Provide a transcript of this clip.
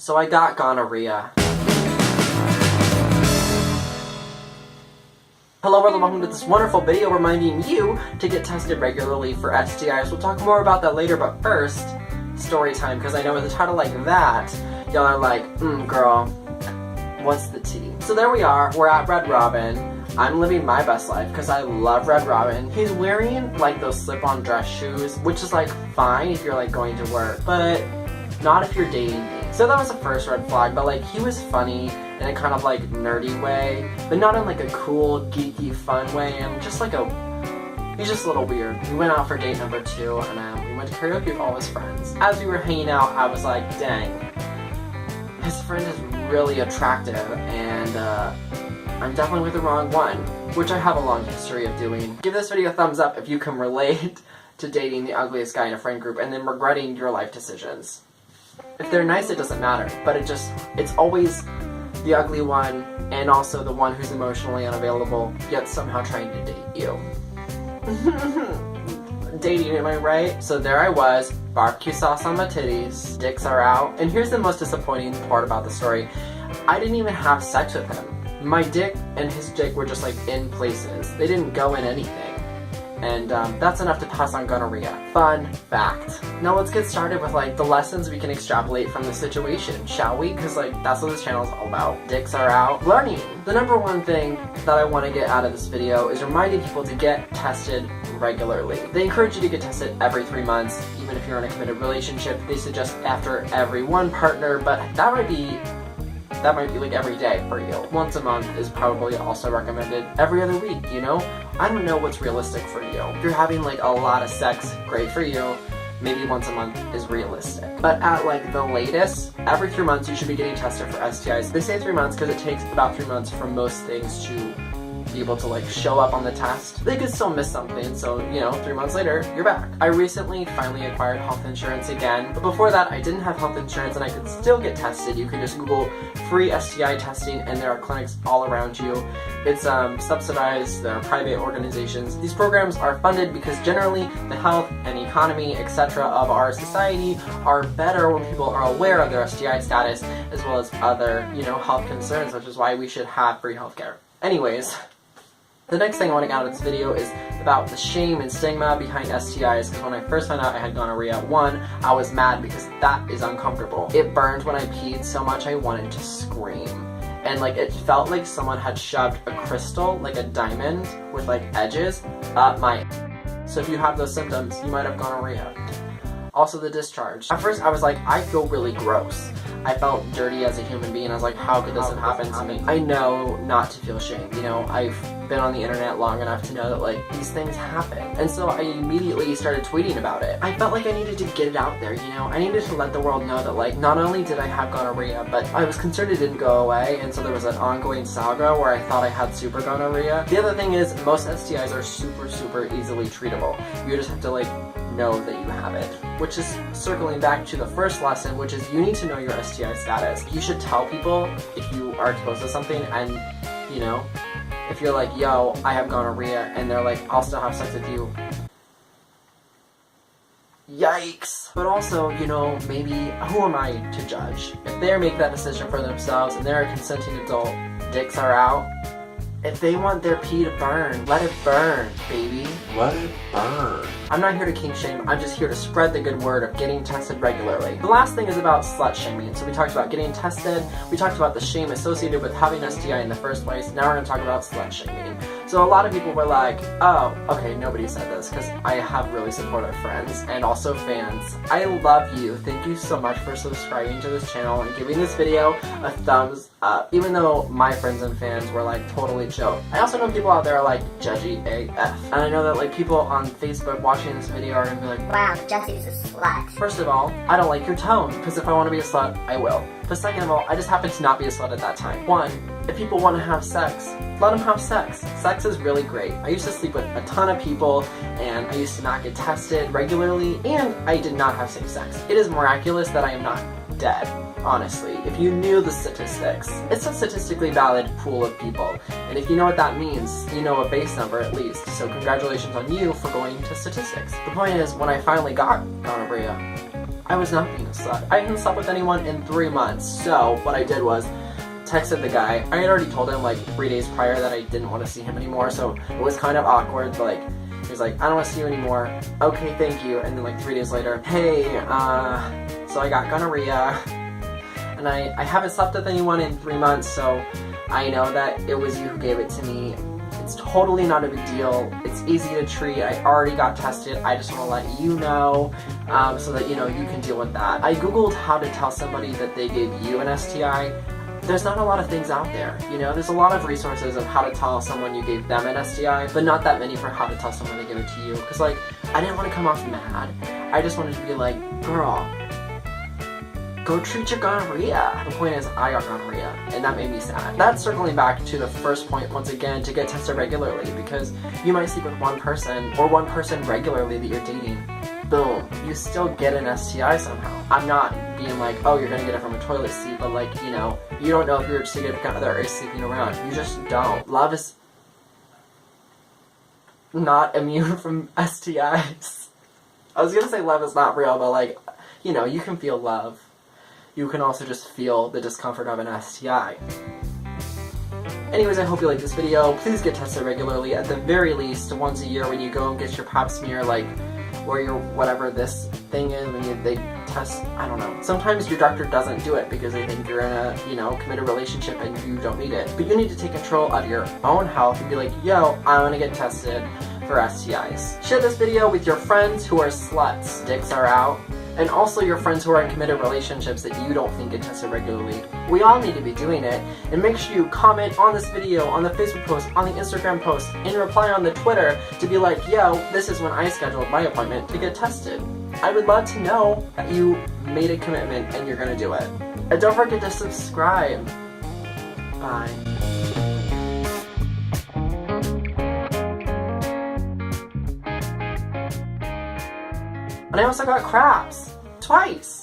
So I got gonorrhea. Hello everyone, welcome to this wonderful video reminding you to get tested regularly for STIs. We'll talk more about that later, but first, story time, because I know with a title like that, y'all are like, girl, what's the tea? So there we are, we're at Red Robin. I'm living my best life because I love Red Robin. He's wearing like those slip-on dress shoes, which is like fine if you're like going to work, but not if you're dating me. So that was the first red flag, but like he was funny in a kind of like nerdy way, but not in like a cool, geeky, fun way, and just like he's just a little weird. We went out for date number 2, and we went to karaoke with all his friends. As we were hanging out, I was like, dang, his friend is really attractive, and I'm definitely with the wrong one, which I have a long history of doing. Give this video a thumbs up if you can relate to dating the ugliest guy in a friend group and then regretting your life decisions. If they're nice, it doesn't matter, but it's always the ugly one and also the one who's emotionally unavailable, yet somehow trying to date you. Dating, am I right? So there I was, barbecue sauce on my titties, dicks are out, and here's the most disappointing part about the story. I didn't even have sex with him. My dick and his dick were just like in places. They didn't go in anything. And that's enough to pass on gonorrhea. Fun fact. Now let's get started with like the lessons we can extrapolate from the situation, shall we? Because like that's what this channel is all about. Dicks are out. Learning. The number one thing that I want to get out of this video is reminding people to get tested regularly. They encourage you to get tested every 3 months, even if you're in a committed relationship. They suggest after every one partner, but that might be like every day for you. Once a month is probably also recommended. Every other week, you know? I don't know what's realistic for you. If you're having like a lot of sex, great for you. Maybe once a month is realistic. But at like the latest, every 3 months you should be getting tested for STIs. They say 3 months because it takes about 3 months for most things to be able to like show up on the test. They could still miss something, so you know, 3 months later, you're back. I recently finally acquired health insurance again, but before that I didn't have health insurance and I could still get tested. You can just Google free STI testing and there are clinics all around you. It's subsidized, there are private organizations. These programs are funded because generally the health and economy, etc. of our society are better when people are aware of their STI status as well as other, you know, health concerns, which is why we should have free healthcare. Anyways, the next thing I want to get out of this video is about the shame and stigma behind STIs, because when I first found out I had gonorrhea, one, I was mad because that is uncomfortable. It burned when I peed so much I wanted to scream. And like it felt like someone had shoved a crystal, like a diamond with like edges, up my. So if you have those symptoms, you might have gonorrhea. Also the discharge. At first I was like, I feel really gross. I felt dirty as a human being. I was like, how could this have happened to me? I know not to feel shame. You know, I've been on the internet long enough to know that like these things happen. And so I immediately started tweeting about it. I felt like I needed to get it out there, you know? I needed to let the world know that like not only did I have gonorrhea, but I was concerned it didn't go away, and so there was an ongoing saga where I thought I had super gonorrhea. The other thing is most STIs are super easily treatable. You just have to like know that you have it. Which is circling back to the first lesson, which is you need to know your STI status. You should tell people if you are exposed to something, and you know, if you're like, yo, I have gonorrhea, and they're like, I'll still have sex with you. Yikes! But also, you know, maybe, who am I to judge? If they make that decision for themselves and they're a consenting adult, dicks are out. If they want their pee to burn, let it burn, baby. Let it burn. I'm not here to kink shame, I'm just here to spread the good word of getting tested regularly. The last thing is about slut shaming. So we talked about getting tested, we talked about the shame associated with having an STI in the first place, now we're going to talk about slut shaming. So a lot of people were like, oh, okay, nobody said this, because I have really supportive friends and also fans. I love you. Thank you so much for subscribing to this channel and giving this video a thumbs up, even though my friends and fans were like totally chill. I also know people out there are like judgy AF. And I know that like people on Facebook watching this video are gonna be like, wow, Jesse's a slut. First of all, I don't like your tone, because if I want to be a slut, I will. But second of all, I just happen to not be a slut at that time. One, if people want to have sex, let them have sex. Sex is really great. I used to sleep with a ton of people, and I used to not get tested regularly, and I did not have safe sex. It is miraculous that I am not dead, honestly. If you knew the statistics, it's a statistically valid pool of people, and if you know what that means, you know a base number at least, so congratulations on you for going to statistics. The point is, when I finally got gonorrhea, I was not being a slut. I hadn't slept with anyone in 3 months. So what I did was texted the guy. I had already told him like 3 days prior that I didn't want to see him anymore, so it was kind of awkward, but like, he was like, I don't want to see you anymore. Okay, thank you. And then like 3 days later, hey, so I got gonorrhea, and I haven't slept with anyone in 3 months, so I know that it was you who gave it to me. It's totally not a big deal. It's easy to treat. I already got tested. I just want to let you know so that, you know, you can deal with that. I googled how to tell somebody that they gave you an STI. There's not a lot of things out there, you know? There's a lot of resources of how to tell someone you gave them an STI, but not that many for how to tell someone they gave it to you. Because, like, I didn't want to come off mad. I just wanted to be like, girl, go treat your gonorrhea. The point is, I got gonorrhea, and that made me sad. That's circling back to the first point, once again, to get tested regularly, because you might sleep with one person, or one person regularly that you're dating. Boom, you still get an STI somehow. I'm not being like, oh, you're gonna get it from a toilet seat, but like, you know, you don't know if your significant other is sleeping around. You just don't. Love is not immune from STIs. I was gonna say love is not real, but like, you know, you can feel love. You can also just feel the discomfort of an STI. Anyways, I hope you liked this video. Please get tested regularly, at the very least once a year when you go and get your pap smear, like, or your whatever this thing is when they test, I don't know. Sometimes your doctor doesn't do it because they think you're in a, you know, committed relationship and you don't need it. But you need to take control of your own health and be like, yo, I want to get tested for STIs. Share this video with your friends who are sluts, dicks are out, and also your friends who are in committed relationships that you don't think get tested regularly. We all need to be doing it, and make sure you comment on this video, on the Facebook post, on the Instagram post, and reply on the Twitter to be like, yo, this is when I scheduled my appointment to get tested. I would love to know that you made a commitment and you're gonna do it. And don't forget to subscribe. Bye. And I also got craps. Twice.